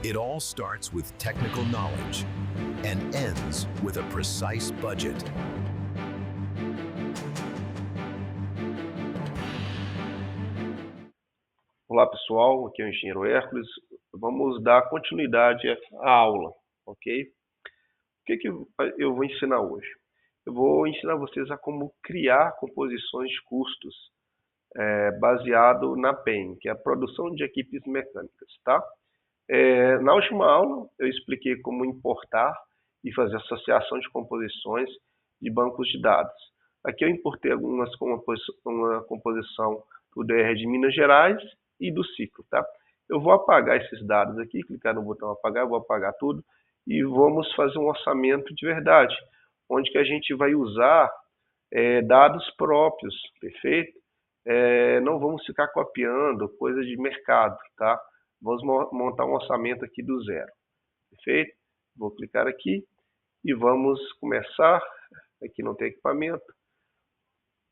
It all starts with technical knowledge and ends with a precise budget. Olá pessoal, aqui é o Engenheiro Hércules. Vamos dar continuidade à aula, ok? O que eu vou ensinar hoje? Eu vou ensinar vocês a como criar composições de custos baseado na PEM, que é a produção de equipes mecânicas, tá? Na última aula eu expliquei como importar e fazer associação de composições de bancos de dados. Aqui eu importei algumas com uma composição do DR de Minas Gerais e do ciclo, tá? Eu vou apagar esses dados aqui, clicar no botão apagar, eu vou apagar tudo e vamos fazer um orçamento de verdade, onde que a gente vai usar dados próprios, perfeito? Não vamos ficar copiando coisas de mercado, tá? Vamos montar um orçamento aqui do zero, perfeito? Vou clicar aqui e vamos começar. Aqui não tem equipamento.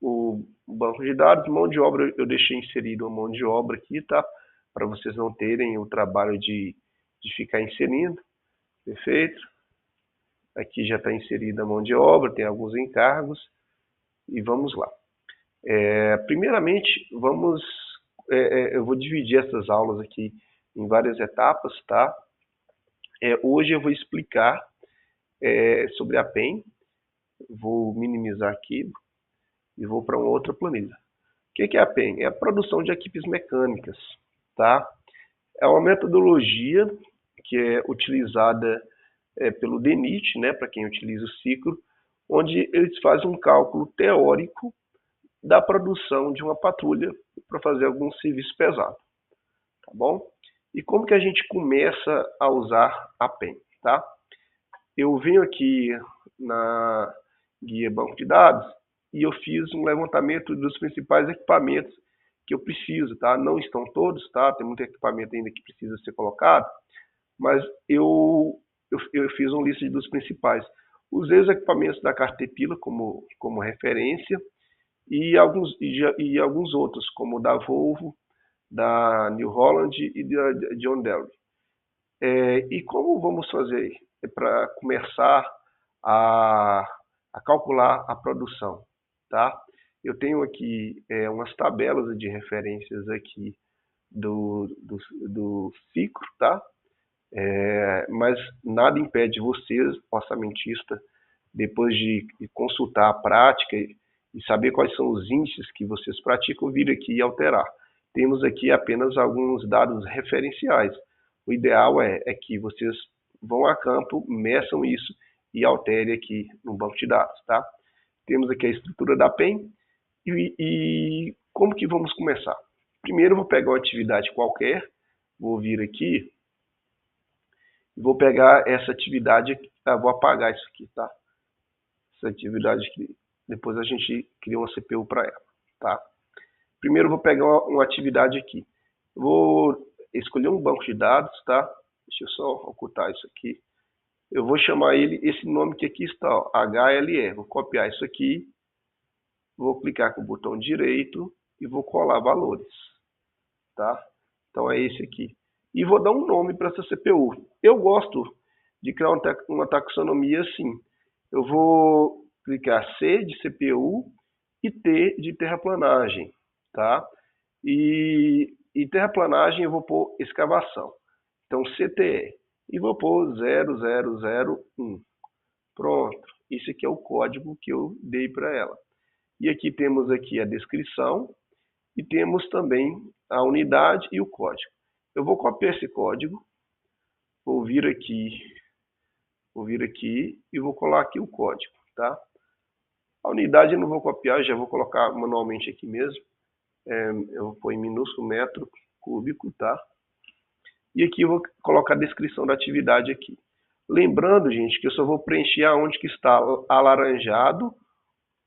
O banco de dados, mão de obra, eu deixei inserido uma mão de obra aqui, tá? Para vocês não terem o trabalho de ficar inserindo, perfeito? Aqui já está inserida a mão de obra, tem alguns encargos e vamos lá. Primeiramente, eu vou dividir essas aulas aqui em várias etapas, tá? Hoje eu vou explicar sobre a PEM, vou minimizar aqui e vou para uma outra planilha. O que é a PEM? É a produção de equipes mecânicas, tá? É uma metodologia que é utilizada pelo DENIT, né, para quem utiliza o ciclo, onde eles fazem um cálculo teórico da produção de uma patrulha para fazer algum serviço pesado, tá bom? E como que a gente começa a usar a PEM, tá? Eu venho aqui na guia banco de dados e eu fiz um levantamento dos principais equipamentos que eu preciso, tá? Não estão todos, tá? Tem muito equipamento ainda que precisa ser colocado, mas eu fiz uma lista dos principais. Usei os equipamentos da Caterpillar como referência e alguns outros, como o da Volvo, da New Holland e da John Deere. E como vamos fazer para começar a calcular a produção, tá? Eu tenho aqui umas tabelas de referências aqui do ciclo, tá? Mas nada impede vocês, orçamentista, depois de consultar a prática e saber quais são os índices que vocês praticam, vir aqui e alterar. Temos aqui apenas alguns dados referenciais. O ideal é que vocês vão a campo, meçam isso e alterem aqui no banco de dados, tá? Temos aqui a estrutura da PEM e como que vamos começar? Primeiro eu vou pegar uma atividade qualquer, vou vir aqui, vou pegar essa atividade aqui, vou apagar isso aqui, tá? Essa atividade aqui, depois a gente cria uma CPU para ela, tá? Primeiro eu vou pegar uma atividade aqui, vou escolher um banco de dados, tá? Deixa eu só ocultar isso aqui. Eu vou chamar esse nome que aqui está, ó, HLE. Vou copiar isso aqui, vou clicar com o botão direito e vou colar valores, tá? Então é esse aqui. E vou dar um nome para essa CPU. Eu gosto de criar uma taxonomia assim. Eu vou clicar C de CPU e T de terraplanagem, tá? E terraplanagem eu vou pôr escavação. Então CTE. E vou pôr 0001. Pronto. Esse aqui é o código que eu dei para ela. E aqui temos aqui a descrição e temos também a unidade e o código. Eu vou copiar esse código, vou vir aqui e vou colar aqui o código, tá? A unidade eu não vou copiar, já vou colocar manualmente aqui mesmo. Eu vou pôr em minúsculo metro cúbico, tá? E aqui eu vou colocar a descrição da atividade aqui. Lembrando, gente, que eu só vou preencher aonde que está alaranjado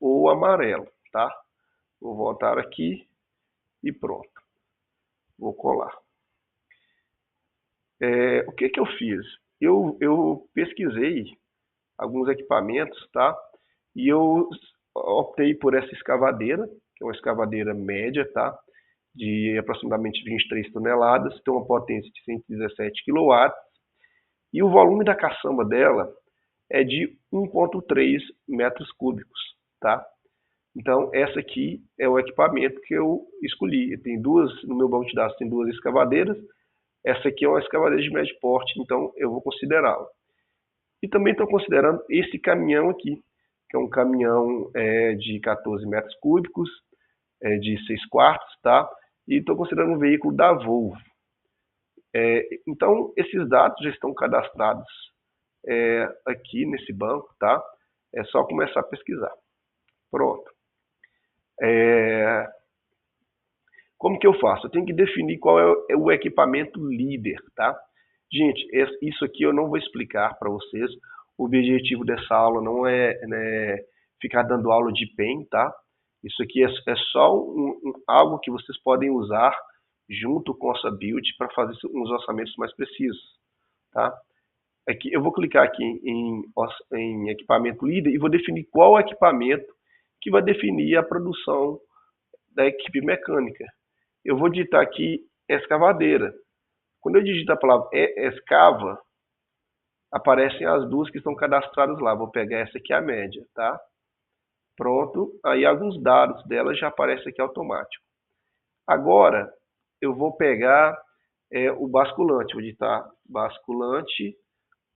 ou amarelo, tá? Vou voltar aqui e pronto. Vou colar. O que eu fiz? Eu pesquisei alguns equipamentos, tá? E eu optei por essa escavadeira, que é uma escavadeira média, tá? De aproximadamente 23 toneladas, tem uma potência de 117 kW E o volume da caçamba dela é de 1,3 metros cúbicos, tá? Então, essa aqui é o equipamento que eu escolhi. Tem duas, no meu banco de dados tem duas escavadeiras. Essa aqui é uma escavadeira de médio porte, então eu vou considerá-la. E também estou considerando esse caminhão aqui, que é um caminhão de 14 metros cúbicos, de 6 quartos, tá? E estou considerando um veículo da Volvo. Então, esses dados já estão cadastrados aqui nesse banco, tá? É só começar a pesquisar. Pronto. Como que eu faço? Eu tenho que definir qual é o equipamento líder, tá? Gente, isso aqui eu não vou explicar para vocês. O objetivo dessa aula não é, né, ficar dando aula de PEM, tá? Isso aqui é só algo que vocês podem usar junto com essa build para fazer uns orçamentos mais precisos, tá? Aqui, eu vou clicar aqui em equipamento líder e vou definir qual equipamento que vai definir a produção da equipe mecânica. Eu vou digitar aqui escavadeira. Quando eu digito a palavra escava, aparecem as duas que estão cadastradas lá. Vou pegar essa aqui, a média, tá? Pronto. Aí alguns dados dela já aparecem aqui automático. Agora, eu vou pegar o basculante. Vou digitar basculante.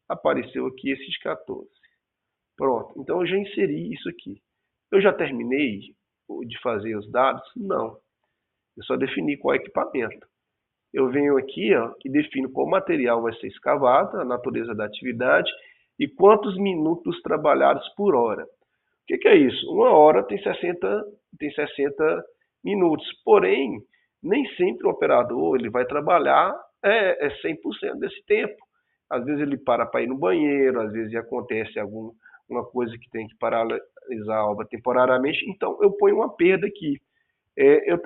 Apareceu aqui esse de 14. Pronto. Então, eu já inseri isso aqui. Eu já terminei de fazer os dados? Não. Eu só defini qual equipamento. Eu venho aqui e defino qual material vai ser escavado, a natureza da atividade e quantos minutos trabalhados por hora. O que é isso? Uma hora tem 60 minutos. Porém, nem sempre o operador ele vai trabalhar 100% desse tempo. Às vezes ele para ir no banheiro, às vezes acontece alguma coisa que tem que paralisar a obra temporariamente. Então, eu ponho uma perda aqui.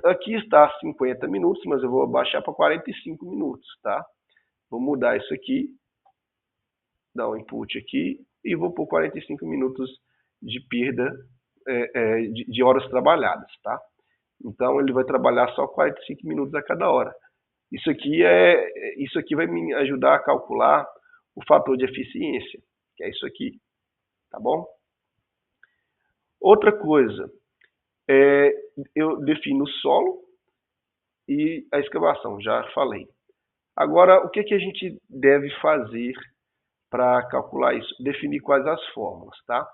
Aqui está 50 minutos, mas eu vou abaixar para 45 minutos, tá? Vou mudar isso aqui, dar um input aqui e vou por 45 minutos de perda de horas trabalhadas, tá? Então ele vai trabalhar só 45 minutos a cada hora. Isso aqui vai me ajudar a calcular o fator de eficiência, que é isso aqui, tá bom? Outra coisa, eu defino o solo e a escavação, já falei. Agora, o que a gente deve fazer para calcular isso? Definir quais as fórmulas, tá?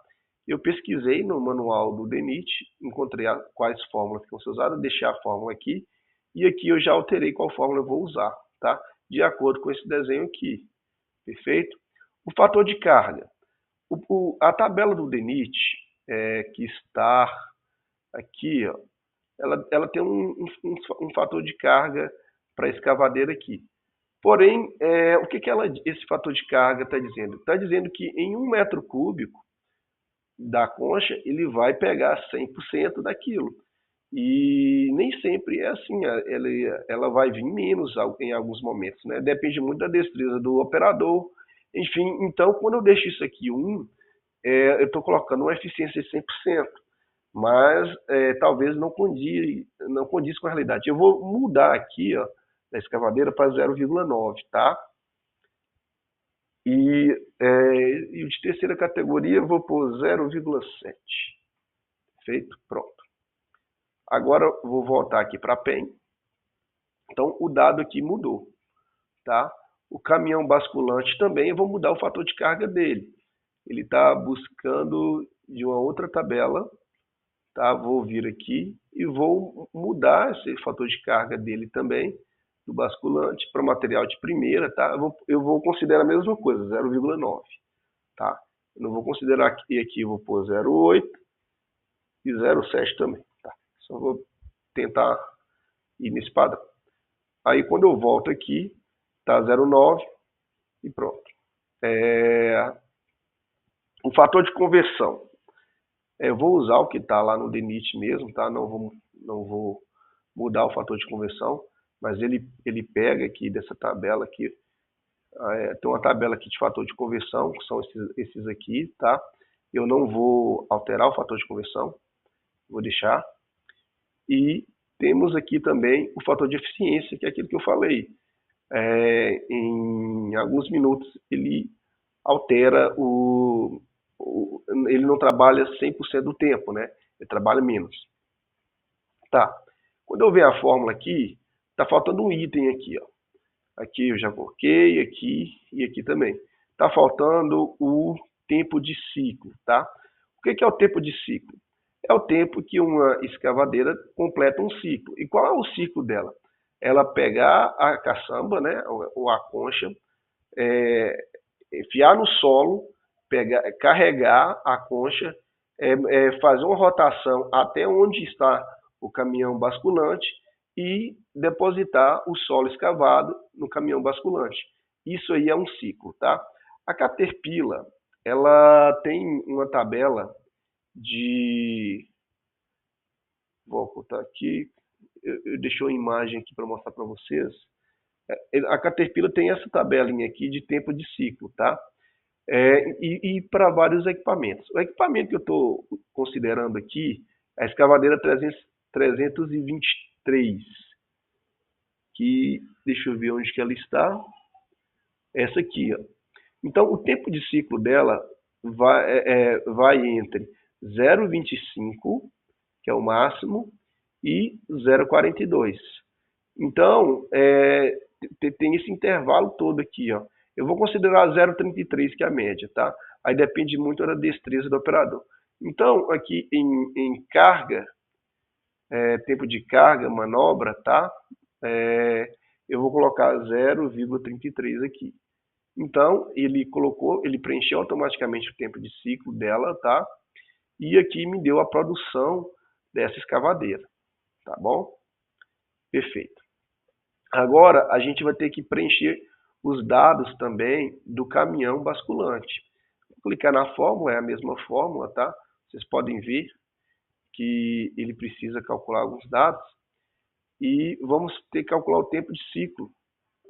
Eu pesquisei no manual do DENIT, encontrei quais fórmulas que vão ser usadas, deixei a fórmula aqui, e aqui eu já alterei qual fórmula eu vou usar, tá? De acordo com esse desenho aqui, perfeito? O fator de carga. A tabela do DENIT, que está aqui, ó, ela tem um fator de carga para a escavadeira aqui. Porém, o que esse fator de carga está dizendo? Está dizendo que em 1 metro cúbico da concha, ele vai pegar 100% daquilo. E nem sempre é assim, ela vai vir menos em alguns momentos, né? Depende muito da destreza do operador. Enfim, então, quando eu deixo isso aqui 1, eu estou colocando uma eficiência de 100%. Mas talvez não condiz com a realidade. Eu vou mudar aqui, ó, da escavadeira para 0,9, tá? E de terceira categoria eu vou pôr 0,7. Feito? Pronto. Agora eu vou voltar aqui para a PEN. Então o dado aqui mudou, tá? O caminhão basculante também eu vou mudar o fator de carga dele. Ele está buscando de uma outra tabela. Tá? Vou vir aqui e vou mudar esse fator de carga dele também, do basculante, para material de primeira. Tá? Eu vou considerar a mesma coisa, 0,9. Tá? Eu não vou considerar aqui eu vou pôr 0,8 e 0,7 também. Tá? Só vou tentar ir nesse padrão. Aí quando eu volto aqui, tá 0,9 e pronto. O fator de conversão. Eu vou usar o que está lá no DENIT mesmo, tá? Não vou mudar o fator de conversão, mas ele pega aqui dessa tabela aqui, tem uma tabela aqui de fator de conversão, que são esses aqui, tá? Eu não vou alterar o fator de conversão, vou deixar. E temos aqui também o fator de eficiência, que é aquilo que eu falei. em alguns minutos ele altera ele não trabalha 100% do tempo, né? Ele trabalha menos. Tá. Quando eu ver a fórmula aqui, tá faltando um item aqui, ó. Aqui eu já coloquei, aqui e aqui também. Tá faltando o tempo de ciclo, tá? O que é o tempo de ciclo? É o tempo que uma escavadeira completa um ciclo. E qual é o ciclo dela? Ela pegar a caçamba, né, ou a concha, enfiar no solo, carregar a concha, fazer uma rotação até onde está o caminhão basculante e depositar o solo escavado no caminhão basculante. Isso aí é um ciclo, tá? A Caterpillar, ela tem uma tabela de... Vou ocultar aqui, eu deixei uma imagem aqui para mostrar para vocês. A Caterpillar tem essa tabelinha aqui de tempo de ciclo, tá? E para vários equipamentos. O equipamento que eu estou considerando aqui é a escavadeira 323, que deixa eu ver onde que ela está. Essa aqui, ó. Então, o tempo de ciclo dela vai entre 0,25, que é o máximo, e 0,42. Então, tem esse intervalo todo aqui, ó. Eu vou considerar 0,33, que é a média, tá? Aí depende muito da destreza do operador. Então, aqui em carga, tempo de carga, manobra, tá? Eu vou colocar 0,33 aqui. Então, ele preencheu automaticamente o tempo de ciclo dela, tá? E aqui me deu a produção dessa escavadeira, tá bom? Perfeito. Agora, a gente vai ter que preencher os dados também do caminhão basculante. Vou clicar na fórmula, é a mesma fórmula, tá? Vocês podem ver que ele precisa calcular alguns dados. E vamos ter que calcular o tempo de ciclo.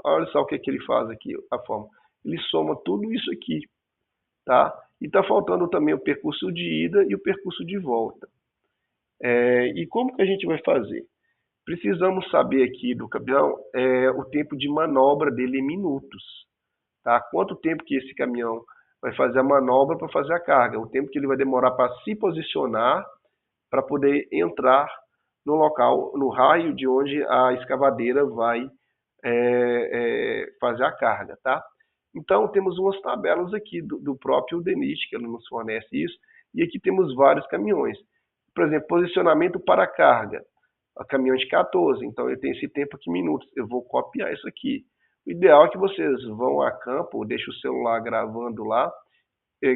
Olha só o que ele faz aqui, a fórmula. Ele soma tudo isso aqui, tá? E está faltando também o percurso de ida e o percurso de volta. E como que a gente vai fazer? Precisamos saber aqui do caminhão o tempo de manobra dele em minutos. Tá? Quanto tempo que esse caminhão vai fazer a manobra para fazer a carga. O tempo que ele vai demorar para se posicionar para poder entrar no local, no raio de onde a escavadeira vai fazer a carga. Tá? Então, temos umas tabelas aqui do próprio DENIT, que ele nos fornece isso, e aqui temos vários caminhões. Por exemplo, posicionamento para carga. O caminhão de 14, então eu tenho esse tempo aqui em minutos. Eu vou copiar isso aqui. O ideal é que vocês vão a campo, deixem o celular gravando lá,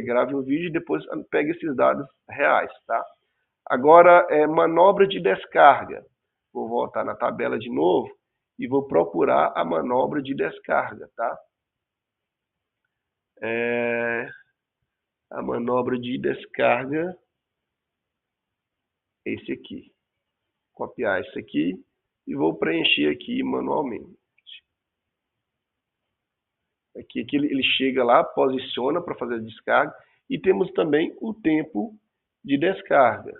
grave um vídeo e depois pegue esses dados reais, tá? Agora, manobra de descarga. Vou voltar na tabela de novo e vou procurar a manobra de descarga, tá? A manobra de descarga é esse aqui. Copiar isso aqui e vou preencher aqui manualmente. Aqui ele chega lá, posiciona para fazer a descarga e temos também o tempo de descarga.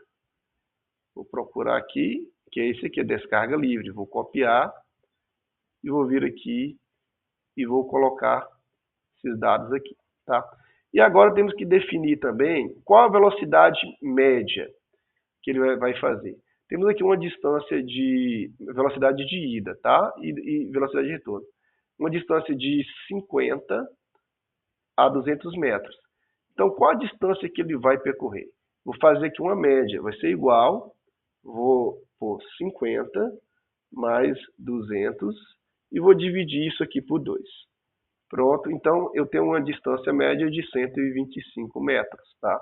Vou procurar aqui, que é esse aqui, a descarga livre. Vou copiar e vou vir aqui e vou colocar esses dados aqui, tá? E agora temos que definir também qual a velocidade média que ele vai fazer. Temos aqui uma distância de velocidade de ida, tá? E velocidade de retorno. Uma distância de 50 a 200 metros. Então, qual a distância que ele vai percorrer? Vou fazer aqui uma média, vai ser igual, vou pôr 50 mais 200 e vou dividir isso aqui por 2. Pronto, então eu tenho uma distância média de 125 metros, tá?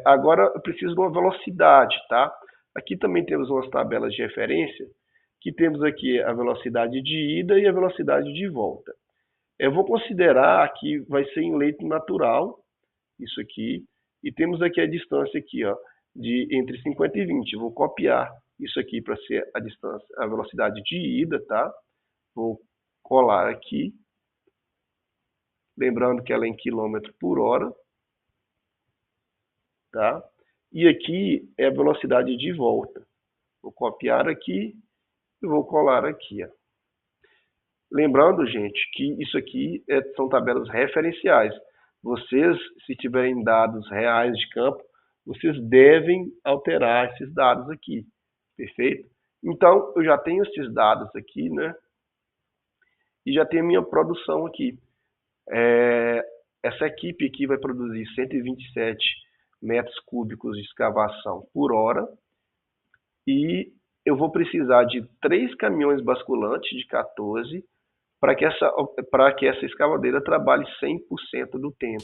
Agora eu preciso de uma velocidade, tá? Aqui também temos umas tabelas de referência, que temos aqui a velocidade de ida e a velocidade de volta. Eu vou considerar que vai ser em leito natural, isso aqui, e temos aqui a distância aqui, ó, entre 50 e 20. Eu vou copiar isso aqui para ser a distância, a velocidade de ida, tá? Vou colar aqui, lembrando que ela é em quilômetro por hora, tá? E aqui é a velocidade de volta. Vou copiar aqui e vou colar aqui, ó. Lembrando, gente, que isso aqui são tabelas referenciais. Vocês, se tiverem dados reais de campo, vocês devem alterar esses dados aqui, perfeito? Então, eu já tenho esses dados aqui, né? E já tenho a minha produção aqui. Essa equipe aqui vai produzir 127 metros cúbicos de escavação por hora. E eu vou precisar de 3 caminhões basculantes de 14 para que essa escavadeira trabalhe 100% do tempo.